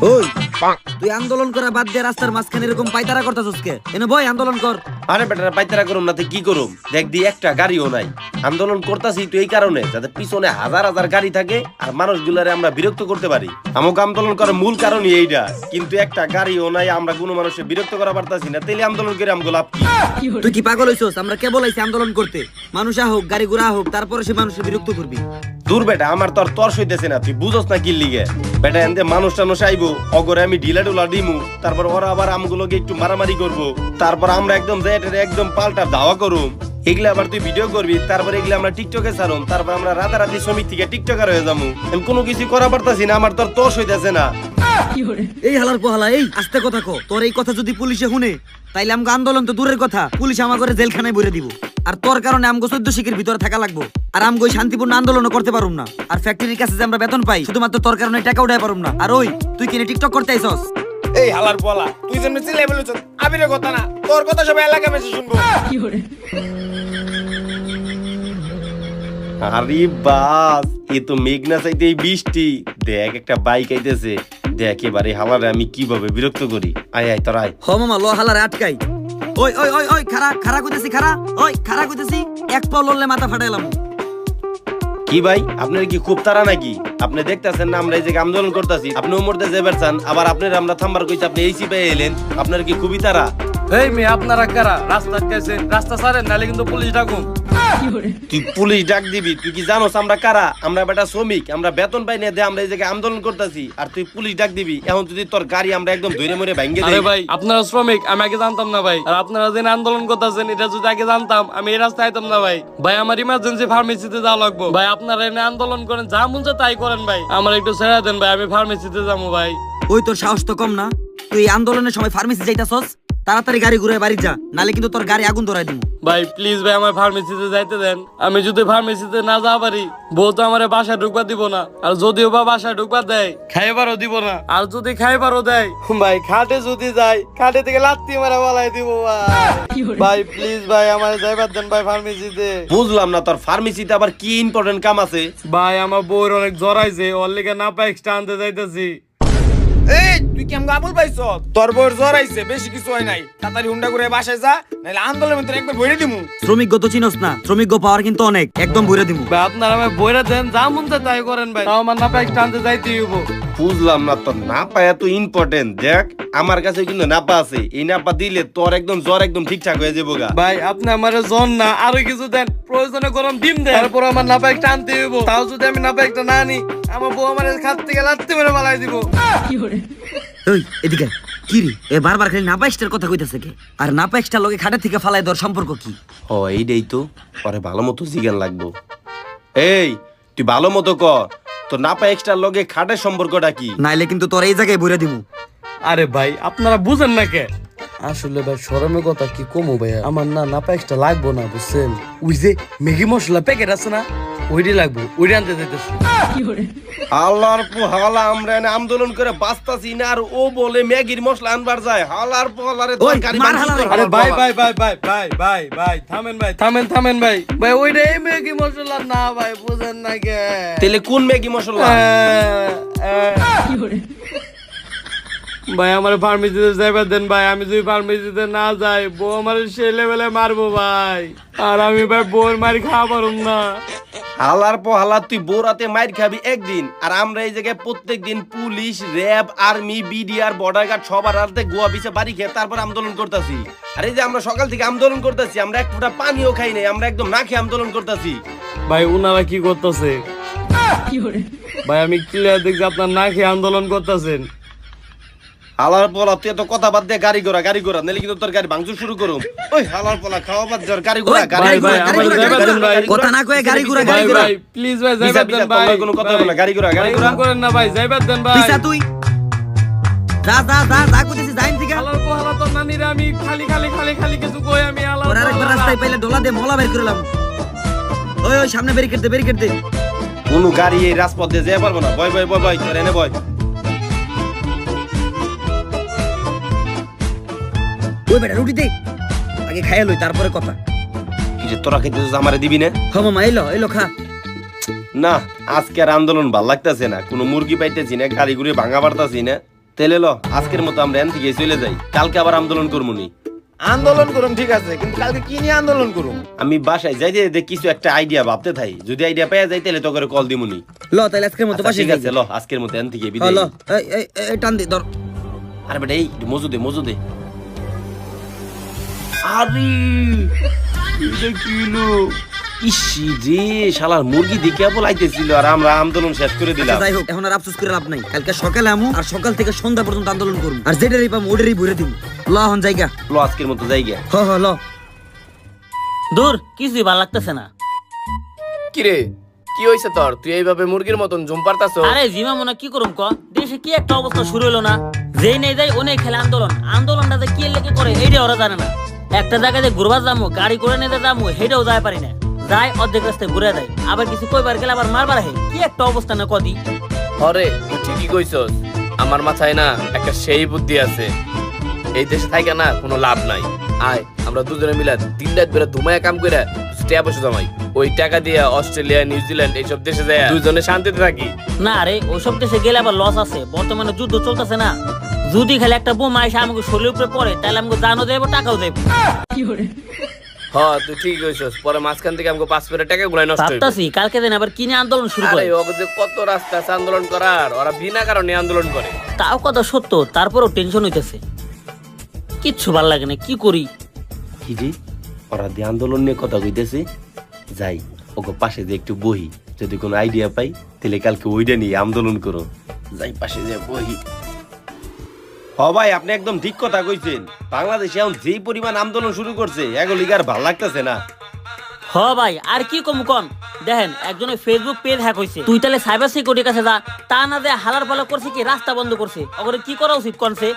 ওই তুই আন্দোলন করা বাদ দিয়ে রাস্তার মাঝখানে এরকম পায়তারা করতেছস কে? এনে বয় আন্দোলন কর। আরে বেটারা পাইতারা করুম না কি করুম, দেখ দি একটা গাড়িও নাই। আন্দোলন করতেছি তো এই কারণে যাতে পিছনে হাজার হাজার গাড়ি থাকে আর মানুষগুলারে আমরা বিরক্ত করতে পারি। আমাকে আন্দোলন করার মূল কারণই এইটা, কিন্তু একটা গাড়িও নাই, আমরা কোনো মানুষকে বিরক্ত করা পারতাছি না। তাইলে আন্দোলন করে আমগো লাভ কি? তুই কি পাগল হইছস? আমরা কে বলাইছি আন্দোলন করতে? মানুষ হোক, গাড়ি ঘোড়া হোক, তারপরে সে মানুষকে বিরক্ত করবি। দূর বেটা, আমার তো আর তর সইতেছে না, তুই বুঝস না কি লিগে। বেটা এনতে মানুষ টানুষ আইবো, অগরে আমি ঢিলা ডুলা দিমু, তারপর ওরা আবার আমগুলোকে একটু মারামারি করবো, তারপর আমরা একদম একদম পাল্টা দাওয়া করুম। এগুলা আবার তুই ভিডিও করবি, তারপর এগুলা আমরা টিকটকে ছাড়ুম, তারপর আমরা রাতারাতি শ্রমিক থেকে টিকটকার হয়ে যাবো। আমি কোনো কিছু করা পারতাছি না, আমার তো আর তর সইতেছে না। এই হালার পোহালা, এই আস্তে কথা কো। তোর এই কথা যদি পুলিশে শুনে তাইলে আমগো আন্দোলন তো দূরের কথা, পুলিশ আমার ঘরে জেলখানায় ভরে দিব। আর তোর কারণে আমগো 14 শিখের ভিতরে থাকা লাগবো, আর আমগো শান্তিপূর্ণ আন্দোলনও করতে পারুম না। আর ফ্যাক্টরির কাছে যে আমরা বেতন পাই শুধুমাত্র তোর কারণে টাকা উঠাই পারুম না। আর ওই তুই কিনে টিকটক করতে আইছস? এই হালার পোলা, তুই যেমন চিল্লাই বলেছ, আবিরের কথা না, তোর কথা সবাই এলাকা বেশি শুনবো। আরে বাস, এ তো মেঘনা চাইতে এই বৃষ্টি। দেখ একটা বাইক আইতেছে, দেখ এবারে হালারে আমি কিভাবে বিরক্ত করি। আয় আয় তোর আয়। হ মামা, ল হালারে আটকাই। ওই ওই ওই ওই খারা খারা কইতেছি, খারা ওই খারা কইতেছি। এক পাও লড়লে মাথা ফাটাইলাম। কি ভাই, আপনার কি খুব তারা নাকি? আপনি দেখতেছেন না আমরা এই জায়গায় আন্দোলন করতেছি, আপনি উমরতে যাবার চান, আবার আপনার আমরা থামবার কইছি, আপনি এইসি পেয়ে এলেন। আপনার কি খুবই তারা? এই মেয়ে, আপনারা কারা? রাস্তা কাছেন, রাস্তা ছাড়েন, নাহলে কিন্তু পুলিশ ডাকুন। তুই পুলিশ ডাক দিবি? তুই কি জানোস আমরা কারা? আমরা বেটা শ্রমিক, আমরা বেতন পাই না, আমরা এই জায়গায় আন্দোলন করতেছি, আর তুই পুলিশ ডাক দিবি? এখন যদি তোর গাড়ি আমরা একদম ধরে মরে ভাঙ্গে আরে দেই। ভাই, আপনারা শ্রমিক, আমি আগে জানতাম না ভাই। আর আপনারা যে আন্দোলন করতেছেন, এটা যদি আগে জানতাম আমি এই রাস্তায় আইতাম না ভাই। ভাই আমার ইমার্জেন্সি ফার্মেসিতে যাওয়া লাগবে ভাই। আপনারা এনে আন্দোলন করেন, যা মন চায় তাই করেন ভাই, আমার একটু ছেড়ে দেন ভাই, আমি ফার্মেসিতে যাবো ভাই। ওই তোর সাহস তো কম না? তুই এই আন্দোলনের সময় ফার্মেসি যাইতাছস? তাড়াতাড়ি গাড়ি ঘুরে বাড়ি যা, নালে কিন্তু তোর গাড়ি আগুন ধরাই দিব। ভাই প্লিজ ভাই, আমার ফার্মেসিতে যাইতে দেন। আমি যদি ফার্মেসিতে না যাওয়া পারি, বউ তো আমার বাসায় ঢুকবা দিব না। আর যদিও বা বাসায় ঢুকবা দেয়, খাইবারও দিব না। আর যদি খাইবারও দেয় ভাই, খাটে যদি যাই, খাটে থেকে লাত্তি মারা বলাই দিব ভাই। ভাই প্লিজ ভাই, আমার যাইবার দেন ভাই ফার্মেসিতে। বুঝলাম না, তোর ফার্মেসিতে আবার কি ইম্পর্টেন্ট কাম আছে? ভাই আমার বউর অনেক জ্বর আইছে, ওর লিগে না পাই এক্সট্রা আনতে যাইতেছি। এই তুই কি আমাকে আবুল পাইছ? তোর বউর জ্বর আইছে, বেশি কিছু হয় নাই, তাড়াতাড়ি হুন্ডা করে বাসায় যা, নাহলে আন্দোলনের ভিতরে একবার ভরে দিমু। শ্রমিক গো তো চিনস না? শ্রমিক গো পাওয়ার কিন্তু অনেক, একদম ভরে দিব। ভাই আপনারা আমার বইরা দেন, যা মন চায় তাই করেন ভাই, তাও আমার না পাই এক্সট্রা আনতে যাইতেই হইব। বুঝলাম না, তোর নাপা এত ইম্পর্টেন্ট। দেখ আমার কাছে কিন্তু নাপা আছে, এই নাপা দিলে তোর একদম জ্বর একদম ঠিকঠাক হয়ে যাবো গা। ভাই আপনি আমার জন না, আরো কিছু দেন, প্রয়োজনে গরম ডিম দেন, তারপর আমার নাপা একটা আনতে হইব। তাও যদি আমি নাপা একটা না আনি, আমার বউ আমার খাত থেকে লাত্তি মেরে পালাই দিব। ওই এদিকে কি রে? এ বারবার খালি নাপা এক্সট্রার কথা কইতাছে কে? আর নাপা এক্সট্রা লগে খাটে থেকে ফালাই দেওয়ার সম্পর্ক কি? ও এইটাই তো, পরে ভালো মতো জিজ্ঞান লাগবো। এই তুই ভালো মতো ক, তো নাপা এক্সট্রা লগে খাটের সম্পর্কটা কি? নাইলে কিন্তু তোর এই জায়গায় ভরে দিব। আরে ভাই আপনারা বুঝেন না কে? আসলে ভাই শরমের কথা কি কমো ভাই, আমার না নাপা এক্সট্রা লাগবো না, বুঝছেন? ওই যে ম্যাগি মশলা প্যাকেট আছে না, ওইটাই লাগবো, ওইটা আনতে যাইতেছি। হালার পোহালা, আমরা এনে আন্দোলন করে বাঁচতাছি না, আর ও বলে ম্যাগির মশলা আনবার যায়। হালার পোহালারে ওই, মার হালারে। আরে ভাই ভাই ভাই ভাই ভাই ভাই ভাই থামেন ভাই, থামেন থামেন ভাই। ভাই ওইটাই ম্যাগি মশলা না ভাই, বুঝেন না কে? তাহলে কোন ম্যাগি মশলা? ভাই আমার ফার্মেসিতে যাইবার দেন ভাই, আমি যদি ফার্মেসিতে না যাই, বউ আমার সেই লেভেলে মারবো ভাই, আর আমি ভাই বউর মারি খাওয়া পারুম না। হালার পোহালা, তুই বোরাতে মাইর খাবি একদিন, আর আমরা এই জায়গায় প্রত্যেক দিন police, RAB, army, BDR, border guard সবার হাতে গোয়া বিছে বাড়ি খেয়ে তারপর আন্দোলন করতেছি। আর এই যে আমরা সকাল থেকে আন্দোলন করতেছি, আমরা এক ফোঁটা পানিও খাই নাই, আমরা একদম না খেয়ে আন্দোলন করতেছি। ভাই উনারা কি করতেছে? ভাই আমি ক্লিয়ার দেখছি আপনার না খেয়ে আন্দোলন করতেছেন। হালার পোলা, তুই এত কথা বাদ দিয়ে গাড়ি ঘোরা, নাহলে কিন্তু তোর গাড়ি ভাঙচুর শুরু করুম। ওই হালার পোলা, খাওয়া বাদ দিয়ে গাড়ি ঘোরা, ভাই ভাই আমার যাইবার দেন ভাই, কথা না কয়ে গাড়ি ঘুরা, গাড়ি ভাই ঘুরা। ভাই প্লিজ ভাই যাইবার দেন ভাই, কোনো কথা বলে না, গাড়ি ঘোরা করেন না ভাই, যাইবার দেন ভাই। পিছা তুই যা যা যা যা কইতেছি, যাইন থেকে। হালার পোহালা তো নানিরা, আমি খালি খালি খালি খালি কিছু কই আমি হালার ওর আরেকবার রাস্তায় পাইলে ডলা দে, মলা বের করে লাম। ওই ওই সামনে ব্যারিকেড দে, ব্যারিকেড দে। কোনো গাড়ি এই রাজপথ দিয়ে যেতে পারবো না। বয় বয় বয় বয়, তোর এনে বয়। ওই বেটা রুটি দে, আগে খাইয়া লই তারপরে কথা। কি যে তোরা খেতে আমারে দিবি না? হ মামা, এলো এলো খা। না, আজকে আর আন্দোলন ভাল লাগতেছে না, কোনো মুরগি পাইতেছি না, গাড়ি ঘুরে ভাঙা পারতাছি না। তেলে ল আজকের মতো আমরা এন থেকে চলে যাই, কালকে আবার আন্দোলন করবো নি। আন্দোলন করুম ঠিক আছে, কিন্তু কালকে কি নিয়ে আন্দোলন করুম? আমি বাসায় যাই যে কিছু একটা আইডিয়া ভাবতে থাই, যদি আইডিয়া পেয়ে যাই তাহলে তো করে কল দিমুনি। ল তাইলে আজকের মতো আচ্ছা, বাসে ঠিক আছে ল আজকের মতো এন থেকে ল বিদায়। এই টান দে ধর। আরে বেটা এই একটু মজু দে। আরে এটা কি হলো? ইসি রে শালার মুরগি দিকে বলাইতেছিল আর আমরা আন্দোলন শেষ করে দিলাম। আচ্ছা, যাই হোক এখন আর আফসোস করে লাভ নাই, কালকে সকালে আমু আর সকাল থেকে সন্ধ্যা পর্যন্ত আন্দোলন করবো, আর যেটারই পাবো ওটারই ভরে দিব। ল এখন জায়গা ল আজকের মতো জায়গা। হ ল। দূর কিছুই ভালো লাগতেছে না। কিরে কি হইছে তোর? তুই এইভাবে মুরগির মতন ঝুম পারতাছ? আরে জিমা মনে কি করুম ক, দেশে কি একটা অবস্থা শুরু হলো না, যেই নেই যাই ওনে খেলে আন্দোলন। আন্দোলনটা যে কি লেগে করে এইটা ওরা জানে না। একটা জায়গায় যে ঘুরবার যাবো, গাড়ি করে নিতে যাবো, সেটাও যায় পারি না। যাই অর্ধেক রাস্তায় ঘুরে দেয়, আবার কিছু কইবার গেলে আবার মারবার হে। কি একটা অবস্থা না কদি। হরে তুই ঠিকই কইছস, আমার মাথায় না একটা সেই বুদ্ধি আছে। এই দেশে থাইকা না কোনো লাভ নাই। আয় আমরা দুজনে মিলে দিন রাত বেড়ে ধুমায় কাম করে টাকা পয়সা জমাই, ওই টাকা দিয়ে অস্ট্রেলিয়া নিউজিল্যান্ড এইসব দেশে যায় দুজনে শান্তিতে থাকি। না রে, ওইসব দেশে গেলে আবার লস আছে, বর্তমানে যুদ্ধ চলতেছে না। যদি খালি একটা বোমা এসে আমাকে শরীরের উপরে পড়ে, তাহলে আমাকে জানও দেবো, টাকাও দেবো। তুই ঠিক কইছস, পরে মাঝখান থেকে আমাকে 5 পেরে টাকা গুলাই নষ্ট হইবে। ভাবতাছি কালকে দিন আবার কিনে আন্দোলন শুরু করে। আরে ওকে যে কত রাস্তা আছে আন্দোলন করার, ওরা বিনা কারণে আন্দোলন করে। তাও কথা সত্য, তারপরও টেনশন হইতেছে, কিচ্ছু ভাল লাগে না, কি করি। কি রে ওরা দিয়ে আন্দোলন নিয়ে কথা কইতেছে, যাই ওকে পাশে যে একটু বহি, যদি কোনো আইডিয়া পাই তাহলে কালকে ওইটা নিয়ে আন্দোলন করো। যাই পাশে যে বহি। হ ভাই আপনি একদম ঠিক কথা কইছেন, বাংলাদেশে এখন যেই পরিমাণ আন্দোলন শুরু করছে এগুলো আর ভাল লাগতেছে না। হ ভাই আর কি কম কম, দেখেন একজনের ফেসবুক পেজ হ্যাক হয়েছে, তুই তাহলে সাইবার সিকিউরিটির কাছে যা। তা না যে হালার পালা করছে কি, রাস্তা বন্ধ করছে, ওগুলো কি করা উচিত কোনছে?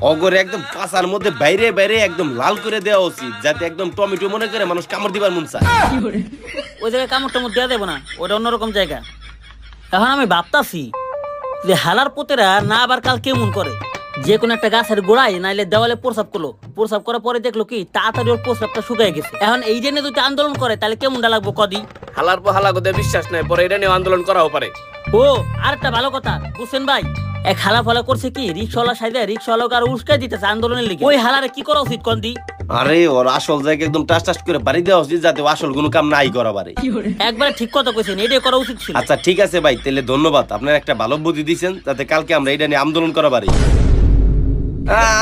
অগরে একদম পাশার মধ্যে বাইরে বাইরে একদম লাল করে দেওয়া উচিত, যাতে একদম টমেটো মনে করে মানুষ কামড় দিবার মন চায়। ওই জায়গায় কামড় টামড় দেওয়া দেবো না, ওটা অন্যরকম জায়গা। এখন আমি ভাবতাছি যে হালার পোতেরা না আবার কাল কেমন করে, যে কোনো একটা গাছের গোড়ায় নাইলে দেওয়ালে প্রসাব করলো, প্রসাব করার পরে দেখলো কি তাড়াতাড়ি ওর প্রসাবটা শুকায় গেছে। এখন এই জন্য যদি আন্দোলন করে তাহলে কেমনটা লাগবো কদি। হালার পর হালা গোদে বিশ্বাস নাই, পরে এটা নিয়ে আন্দোলন করাও পারে। ও আর একটা ভালো কথা বুঝছেন ভাই, এক হালা ফালা করছে কি, রিক্সাওয়ালা সাইডে রিক্সাওয়ালাকে আর উস্কাই দিতেছে আন্দোলনের লিগে। ওই হালারে কি করা উচিত কন্দি? আরে ওর আসল জায়গা একদম টাস টাস করে বাড়ি দেওয়া উচিত, যাতে ও আসল কোনো কাম নাই করা পারে। একবারে ঠিক কথা কইছেন, এটাই করা উচিত ছিল। আচ্ছা ঠিক আছে ভাই, তাহলে ধন্যবাদ, আপনার একটা ভালো বুদ্ধি দিয়েছেন, যাতে কালকে আমরা এটা নিয়ে আন্দোলন করা পারি।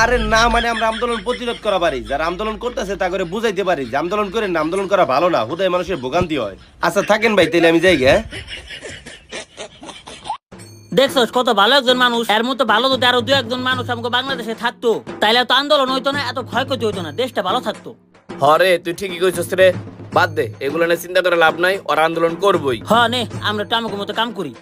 আরে না মানে আমরা আন্দোলন প্রতিরোধ করা পারি, যারা আন্দোলন করতেছে তা করে বুঝাইতে পারি যে আন্দোলন করেন না, আন্দোলন করা ভালো না, হুদায় মানুষের ভোগান্তি হয়। আচ্ছা থাকেন ভাই, তাহলে আমি যাই গে। দেখছস কত ভালো একজন মানুষ, এর মতো ভালো যদি আরো 2-1 মানুষ আমাকে বাংলাদেশে থাকতো, তাইলে তো আন্দোলন হইতো না, এত ক্ষয়ক্ষতি হইতো না, দেশটা ভালো থাকতো। হরে তুই ঠিকই কইছস রে, বাদ দে এগুলো নিয়ে চিন্তা করে লাভ নাই, ওরা আন্দোলন করবই। হ্যাঁ নে আমরা একটু আমাকে মতো কাম করি।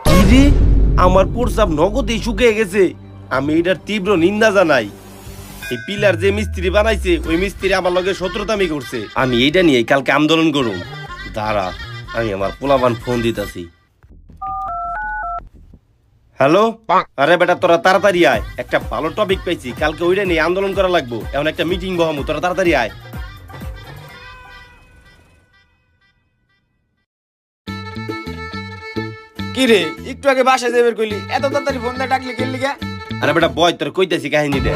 কি রে আমার প্রস্রাব নগদেই শুকিয়ে গেছে, আমি এটার তীব্র নিন্দা জানাই। এই পিলার যে মিস্ত্রি বানাইছে ওই মিস্ত্রি আমার লগে শত্রুতামি করছে, আমি এইটা নিয়ে কালকে আন্দোলন করুম। দাঁড়া আমি আমার পোলাবান ফোন দিতেছি। হ্যালো, আরে বেটা তোরা তাড়াতাড়ি আয়, একটা ভালো টপিক পাইছি, কালকে ওইটা নিয়ে আন্দোলন করা লাগবো, এখন একটা মিটিং বহামু, তোরা তাড়াতাড়ি আয়। কি রে একটু আগে বাসায় যাইবার কইলি, এত তাড়াতাড়ি ফোন দিয়ে ডাকলি কেন লিগা? আরে বেটা বয়, তোর কইতেছি কাহিনী দে।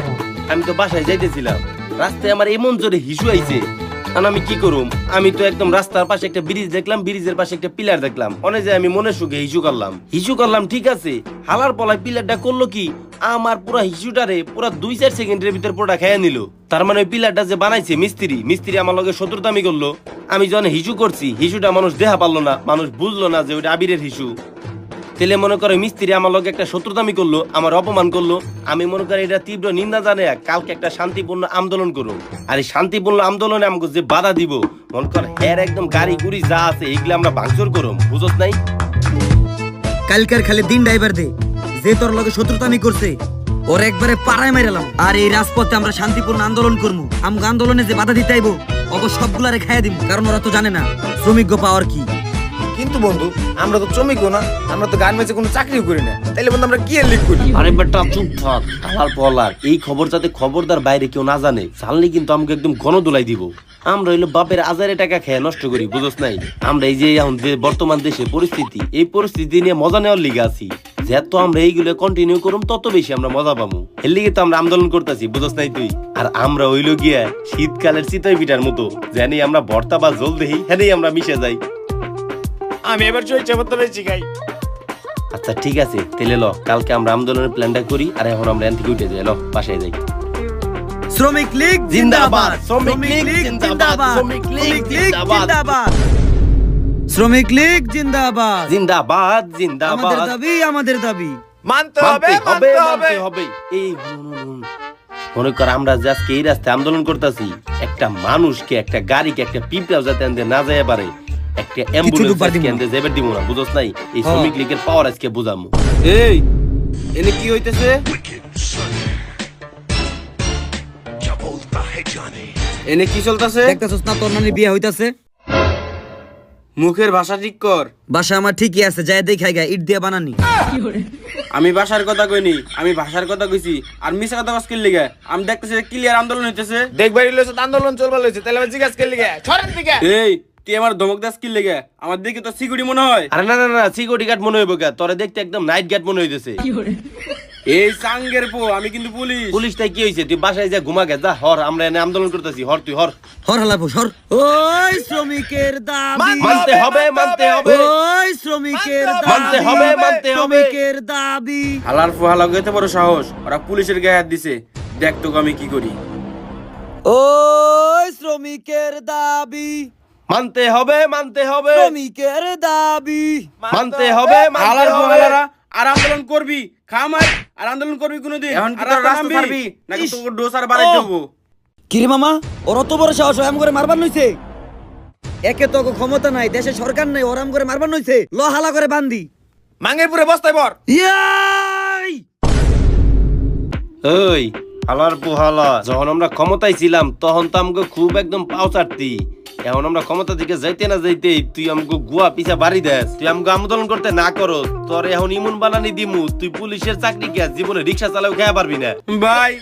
আমি তো বাসায় যাইতেছিলাম, রাস্তায় আমার এমন জোরে হিসু আইছে, আর আমি কি করুম, আমি তো একদম রাস্তার পাশে একটা ব্রিজ দেখলাম, ব্রিজের পাশে একটা পিলার দেখলাম, অনেক যে আমি মনে সুখে হিসু করলাম ঠিক আছে, হালার পলায় পিলারটা করলো কি, আমার পুরা হিসুটারে পুরা 2-4 সেকেন্ডের ভিতর পুরোটা খেয়ে নিল। তার মানে ওই পিলারটা যে বানাইছে মিস্ত্রি আমার লগে শত্রুতামি করলো। আমি যখন হিসু করছি, হিসুটা মানুষ দেখা পারলো না, মানুষ বুঝলো না যে ওইটা আবিরের হিসু। তেলে মনে করে মিস্ত্রি আমার লগে একটা শত্রুতামি করলো, আমার অপমান করলো, আমি মনে করি এটা তীব্র নিন্দা জানে, কালকে একটা শান্তিপূর্ণ আন্দোলন করুন। আর এই শান্তিপূর্ণ আন্দোলনে আমাকে যে বাধা দিব, মনে কর হ্যার একদম গাড়ি গুড়ি যা আছে এগুলো আমরা ভাঙচুর করুম, বুঝছ নাই? কালকার খালি দিন ড্রাইভার দে, যে তোর লগে শত্রুতামি করছে ওর একবারে পাড়ায় মেরালাম। আর এই রাজপথে আমরা শান্তিপূর্ণ আন্দোলন করবো, আমগো আন্দোলনে যে বাধা দিতে আইবো অব সবগুলারে খাইয়া দিব, কারণ ওরা তো জানে না শ্রমিক পাওয়ার কি। কিন্তু বন্ধু আমরা তো শ্রমিকও না, আমরা তো গার্মেন্টসে কোনো চাকরিও করি না, তাইলে বন্ধু আমরা কি আর লিখ করি? আরে বেটা চুপ থাক, হালার পলার এই খবর যাতে খবরদার বাইরে কেউ না জানে, জানলে কিন্তু আমাকে একদম গণদোলাই দিব। আমরা হইলো বাপের আজারে টাকা খেয়ে নষ্ট করি, বুঝছ নাই? আমরা এই যে এখন যে বর্তমান দেশের পরিস্থিতি, এই পরিস্থিতি নিয়ে মজা নেওয়ার লিগে আছি। যত আমরা এইগুলো কন্টিনিউ করুম তত বেশি আমরা মজা পাবো। এর লিগে তো আমরা আন্দোলন করতেছি, বুঝছ নাই তুই? আর আমরা হইলো গিয়া শীতকালের চিতই পিঠার মতো, জানি আমরা ভর্তা বা জল দেই, হ্যাঁ আমরা মিশে যাই। আমি এবার চইছে করতে বেশি খাই। আচ্ছা ঠিক আছে, তাহলে ল কালকে আমরা আন্দোলনের প্ল্যানটা করি, আর এখন আমরা এখান থেকে উঠে যাই, ল বাসায় যাই। শ্রমিক লীগ জিন্দাবাদ, শ্রমিক লীগ জিন্দাবাদ, শ্রমিক লীগ জিন্দাবাদ, শ্রমিক লীগ জিন্দাবাদ, জিন্দাবাদ আমাদের জিন্দাবাদ। দাবি, আমাদের দাবি। মানতে হবে, মানতে হবে, মানতে মানতে হবে। হবে। এই মনে কর আমরা যে আজকে এই রাস্তায় আন্দোলন করতেছি, একটা মানুষকে, একটা গাড়িকে, একটা পিঁপড়াও যাতে আনতে না যায় পারে, একটা অ্যাম্বুলেন্স আজকে আনতে যাইবার দিব না, বুঝছ নাই? এই শ্রমিক লীগের পাওয়ার আজকে বুঝামু। এই এনে কি হইতেছে? এনে কি চলতেছে? দেখতেছস না তোর নানি বিয়ে হইতাছে? মুখের ভাষা ঠিক কর। বাসা আমার ঠিকই আছে, যায় দেখাই গা, ইট দিয়ে বানানি। আমি ভাষার কথা কইনি, আমি ভাষার কথা কইছি। আর মিছা কথা কস কি লিগা? আমি দেখতেছি ক্লিয়ার আন্দোলন হইতেছে। দেখবাই লইছে আন্দোলন চলবা লইছে, তাহলে আমি জিজ্ঞাসা করলি গে ছড়েন দিকে। এই তুই আমার ধমক দাস কি লিগা? আমার দেখে তো সিকিউরিটি মনে হয়। আরে না না না, সিকিউরিটি গার্ড মনে হইব কে? তোরে দেখতে একদম নাইট গার্ড মনে হইতেছে। এই সাঙ্গের পো, আমি কিন্তু পুলিশ। পুলিশটাই কি হইছে? তুই বাসায় যা ঘুমা গে, যা হর, আমরা এনে আন্দোলন করতেছি, হর তুই হর। হর হালাবো সর। ওই শ্রমিকের দাবি, মানতে হবে, মানতে হবে, ওই শ্রমিকের দাবি, মানতে হবে, মানতে হবে। শ্রমিকের দাবি। হালার ফো হালা গেতে বড় সাহস, ওরা পুলিশের গায়ে হাত দিছে। দেখ তোকে আমি কি করি। ওই শ্রমিকের দাবি, মানতে হবে, মানতে হবে, শ্রমিকের দাবি। মানতে হবে, হালার মানতে ফো হবে। হালারা আর আন্দোলন করবি, খামার আর আন্দোলন করবি কোনোদিন? এখন কি আর তোর রাস্তা রাস্তা ছাড়বি নাকি তোর ডোসার বাড়াই দেবো? কিরে মামা, ওর অত বড় সাহস হয় আম করে মারবার নইছে? একে তো ক্ষমতা নাই, দেশে সরকার নাই, ওরাম করে মারবার নইছে। ল হালা করে বান্দি। মাঙ্গের পুরে বস্তায় বর। ইয়াই! ওই হালার পোহালা, যখন আমরা ক্ষমতায় ছিলাম তখন তো আমাকে খুব একদম পাও চাটতি। এখন আমরা ক্ষমতা থেকে যাইতে না যাইতে তুই আমাকে গুয়া পিছা বাড়ি দেস, তুই আমাকে আন্দোলন করতে না করো, তোর এখন ইমন বানানি দিমু, তুই পুলিশের চাকরি কে জীবনে রিক্সা চালাও খেয়ে পারবি না। ভাই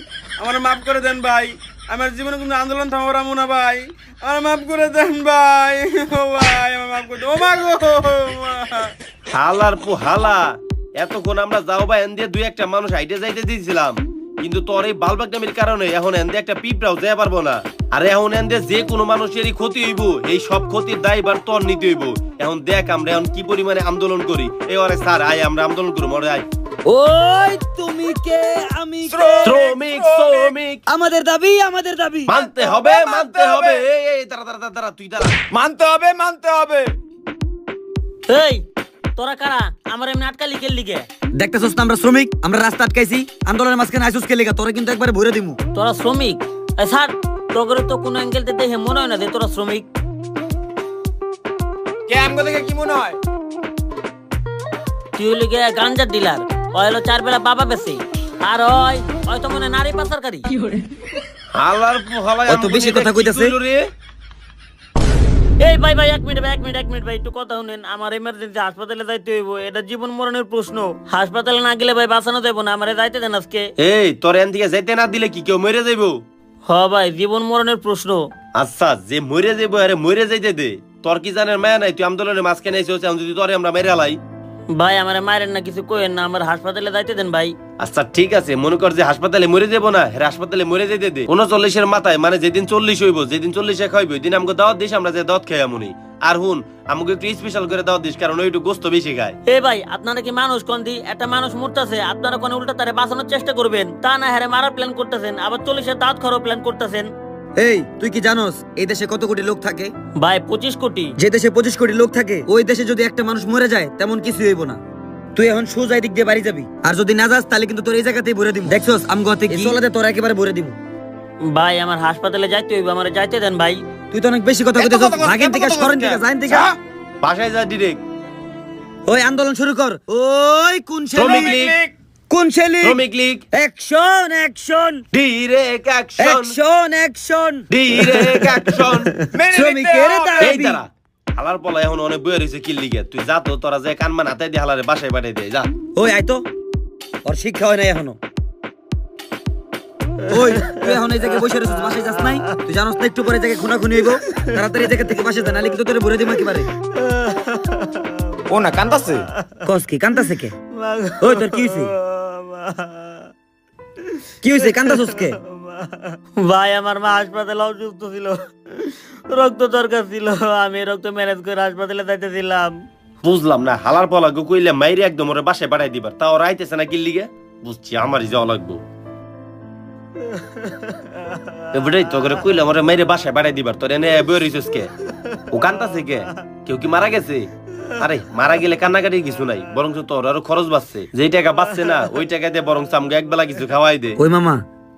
আমার মাফ করে দেন ভাই, আমার জীবনে কোনো আন্দোলন থামাবো না ভাই, আমার মাফ করে দেন ভাই। ও ভাই আমার মাফ করে দেন। ও মা গো মা। হালার পোহালা, এতক্ষণ আমরা যাও বা এন দিয়ে দুই একটা মানুষ হাইটে যাইতে দিয়েছিলাম, কিন্তু তোর এই বালবাগনামির কারণে এখন এন দিয়ে একটা পিঁপড়াও যেতে পারবো না। আর এখন এন দিয়ে যে কোনো মানুষেরই ক্ষতি হইব, এই সব ক্ষতির দায়ভার তোর নিতে হইব। এখন দেখ আমরা এখন কি পরিমাণে আন্দোলন করি। এই ওরে স্যার আয় আমরা আন্দোলন করি, মরে আয়। ওই তুমি কে, আমি কে? শ্রমিক, শ্রমিক, আমাদের দাবি, আমাদের দাবি। মানতে হবে, মানতে হবে। এই এই দাঁড়া দাঁড়া দাঁড়া, তুই দাঁড়া। মানতে হবে, মানতে হবে। এই তোরা কারা আমার এমনি আটকালি কে লিগে? দেখতেছস না আমরা শ্রমিক, আমরা রাস্তা আটকাইছি, আন্দোলনের মাঝখানে আইসুস কে লেগা? তোরা কিন্তু একবারে ভরে দিমু। তোরা শ্রমিক? এই স্যার তোর তো কোনো অ্যাঙ্গেলতে দেখে মনে হয় না যে তোরা শ্রমিক। কে আমগো দেখে কি মনে হয়? তুই হলি গিয়ে গাঞ্জার ডিলার, ওই হলো 4 বেলা বাবা বেশি, আর ওই তো মনে হয় নারী পাচারকারী। হালার পোহালা, অত বেশি কথা কইতাছে। এই ভাই ভাই এক মিনিট ভাই একটু কথা শুনেন। আমার এমার্জেন্সি হাসপাতালে যাইতে হইব, এটা জীবন মরণের প্রশ্ন। হাসপাতালে না গেলে ভাই বাঁচানো যাবো না, আমারে যাইতে দেন আজকে। এই তোর এন থেকে যাইতে না দিলে কি কেউ মরে যাইবো? হ ভাই জীবন মরণের প্রশ্ন। আচ্ছা যে মরে যাইবো আরে মরে যাইতে দে, তোর কি জানের মায়া নাই? তুই আন্দোলনের মাঝখানে আইছিস, এখন যদি তোরে আমরা মেরে লাই। ভাই আমারে মারেন না, কিছু কইেন না, আমার হাসপাতালে যাইতে দেন ভাই। আচ্ছা ঠিক আছে, মনে কর যে হাসপাতালে মরে যাবো না, হ্যাঁ হাসপাতালে মরে যেতে দে। 39-এর মাথায় মানে যেদিন 40 হইব, যেদিন 40-এ খাইবো, ওই দিন আমাকে দাওয়াত দিস, আমরা যে দাওয়াত খাই আমুনি। আর হুন আমাকে একটু স্পেশাল করে দাওয়াত দিস, কারণ ওই একটু গোস্ত বেশি খায়। এ ভাই আপনারা কি মানুষ কোন দি? একটা মানুষ মরতেছে, আপনারা কোন উল্টা তারে বাঁচানোর চেষ্টা করবেন, তা না হ্যাঁ মারার প্ল্যান করতেছেন, আবার 40-এর দাঁত খাওয়ার প্ল্যান করতেছেন। এই তুই কি জানোস এই দেশে কত কোটি লোক থাকে? ভাই 25 কোটি। যে দেশে 25 কোটি লোক থাকে, ওই দেশে যদি একটা মানুষ মরে যায় তেমন কিছু হইব না। তুই এখন সোজা দিক দিয়ে বাড়ি যাবি, আর যদি না যাস তাহলে কিন্তু তোর এই জায়গাতেই ভরে দিব। দেখছস আমগতে কি চলাতে তোর একেবারে ভরে দিব। ভাই আমার হাসপাতালে যাইতে হইব, আমারে যাইতে দেন ভাই। তুই তো অনেক বেশি কথা কইতেছস, ভাগেন থেকে সরেন থেকে যাইন থেকে। বাসায় যা ডিরেক্ট। ওই আন্দোলন শুরু কর। ওই কোন শ্রমিক ছেলে, লীগ, কোন ছেলে? শ্রমিক League, action action direct action, action action. Direct action. শ্রমিকের এই দাবি, দাঁড়া, হালার পলা এখন অনেক বইয়া রয়েছে কিল লিগে তুই যা তো তোরা যে কানমান হাতে দিয়ে হালারে বাসায় পাঠিয়ে দে যা। ওই আয় তো, ওর শিক্ষা হয় নাই এখনো। ওই তুই এখন এই জায়গায় বসে রয়েছিস, বাসায় যাস নাই? তুই জানোস না একটু পরে জায়গায় খুনাখুনি হইব? তাড়াতাড়ি এই জায়গা থেকে বাসায় যা, নাহলে কিন্তু তোরে ভরে দিমা একেবারে। ও না কান্দাছে। কস কি কান্দাছে কে? ওই তোর কি হইছে? কি হইছে কান্দাছস কে? ভাই আমার মা হাসপাতালে অসুস্থ ছিল, রক্ত দরকার ছিল, আমি রক্ত ম্যানেজ করে হাসপাতালে যাইতেছিলাম। বুঝলাম না হালার পলা গো কইলে মাইরে একদম ওরে বাসায় পাঠাই দিবার, তা ওরা আইতেছে না কিল লিগে? বুঝছি আমারই যাওয়া লাগবো। এবারেই তো করে কইলাম ওরে মাইরে বাসায় পাঠাই দিবার, তোর এনে বই রইছিস কে? ও কান্দাছে কে? কেউ কি মারা গেছে? আরে মারা গেলে কান্নাকাটি কিছু নাই, বরং তোর আরো খরচ বাঁচছে। যেই টাকা বাঁচছে না ওই টাকা দিয়ে বরং আমগো একবেলা কিছু খাওয়াই দে। ওই মামা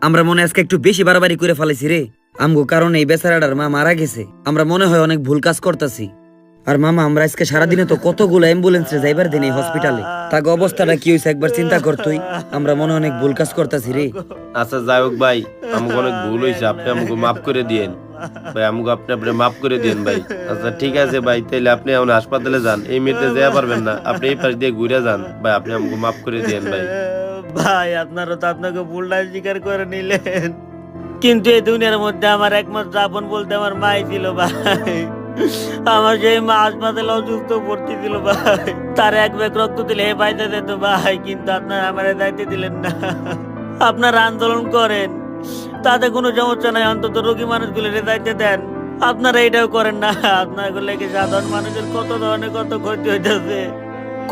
আমরা মনে আজকে একটু বেশি বাড়াবাড়ি করে ফেলেছি রে। আমগো কারণে এই বেচারাটার মা মারা গেছে, আমরা মনে হয় অনেক ভুল কাজ করতেছি। আর মামা আমরা আজকে সারাদিনে তো কতগুলো অ্যাম্বুলেন্সে যাইবার দিন এই হসপিটালে, তাকে অবস্থাটা কি হয়েছে একবার চিন্তা কর তুই। আমরা মনে অনেক ভুল কাজ করতেছি রে। আচ্ছা যাই হোক ভাই, আমাকে অনেক ভুল হয়েছে, আপনি আমাকে মাফ করে দিয়েন ভাই, আমাকে আপনি মাফ করে দিয়েন ভাই। আচ্ছা ঠিক আছে ভাই, তাইলে আপনি এখন হাসপাতালে যান, এই মেয়েতে যেতে পারবেন না, আপনি এই পাশ দিয়ে ঘুরে যান ভাই, আপনি আমাকে মাফ করে দিয়েন ভাই। ভাই আপনারা তো আপনাকে ভুলটা স্বীকার করে নিলেন, কিন্তু এই দুনিয়ার মধ্যে আমার একমাত্র আপন বলতে আমার মাই ছিল ভাই। আমার সেই মা হাসপাতালে অসুস্থ ভর্তি ছিল ভাই, তার এক ব্যাগ রক্ত দিলে হে পাইতে যেত ভাই, কিন্তু আপনারা আমার দায়িত্ব দিলেন না। আপনারা আন্দোলন করেন, তাতে কোনো সমস্যা নাই, অন্তত রোগী মানুষগুলো দায়িত্ব দেন। আপনারা এটাও করেন না, আপনার লেগে সাধারণ মানুষের কত ধরনের কত ক্ষতি হইতেছে।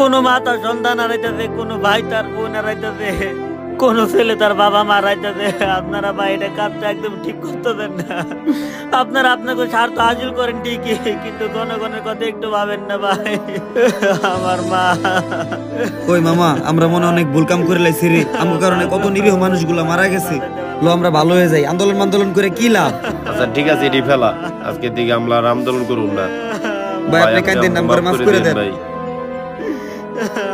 কোনো মা তার সন্তান হারাইতেছে, কোনো ভাই তার বোন হারাইতেছে, কোনো ছেলে তার বাবা মা হারাইতেছে। আপনারা ভাই এটা কাজটা একদম ঠিক করতেছেন না। আপনারা আপনাকে স্বার্থ হাসিল করেন ঠিকই, কিন্তু জনগণের কথা একটু ভাবেন না ভাই। আমার মা। ওই মামা আমরা মনে অনেক ভুল কাম করে লাইছি রে, আমার কারণে কত নিরীহ মানুষগুলো মারা গেছে। লো আমরা ভালো হয়ে যাই, আন্দোলন করে কি লাভ? আচ্ছা ঠিক আছে এটি ফেলা, আজকে দিকে আমরা আর আন্দোলন করুন না ভাই আপনি কাঁদেন না, আমরা মাফ করে দেন ভাই।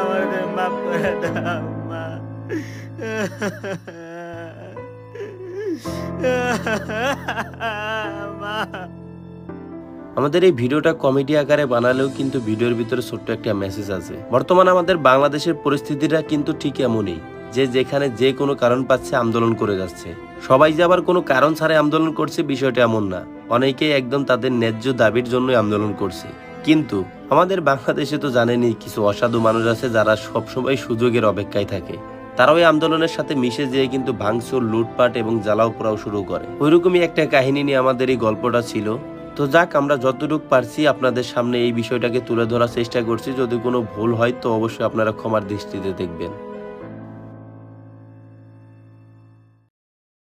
আমাদের মাফ করে দাও মা। মা। আমাদের এই ভিডিওটা কমেডি আকারে বানালেও কিন্তু ভিডিওর ভিতরে ছোট্ট একটা মেসেজ আছে। বর্তমানে আমাদের বাংলাদেশের পরিস্থিতিটা কিন্তু ঠিক এমনই, যে যেখানে যে কোনো কারণ পাচ্ছে আন্দোলন করে যাচ্ছে। সবাই যে আবার কোনো কারণ ছাড়াই আন্দোলন করছে বিষয়টা এমন না, অনেকেই একদম তাদের ন্যায্য দাবির জন্যই আন্দোলন করছে। কিন্তু আমাদের বাংলাদেশে তো জানেনই কিছু অসাধু মানুষ আছে যারা সবসময় সুযোগের অপেক্ষায় থাকে। তারাও এই আন্দোলনের সাথে মিশে যেয়ে কিন্তু ভাঙচুর, লুটপাট এবং জ্বালাও পোড়াও শুরু করে। ওইরকমই একটা কাহিনী নিয়ে আমাদের এই গল্পটা ছিল। তো যাক, আমরা যতটুকু পারছি আপনাদের সামনে এই বিষয়টাকে তুলে ধরার চেষ্টা করছি। যদি কোনো ভুল হয় তো অবশ্যই আপনারা ক্ষমার দৃষ্টিতে দেখবেন।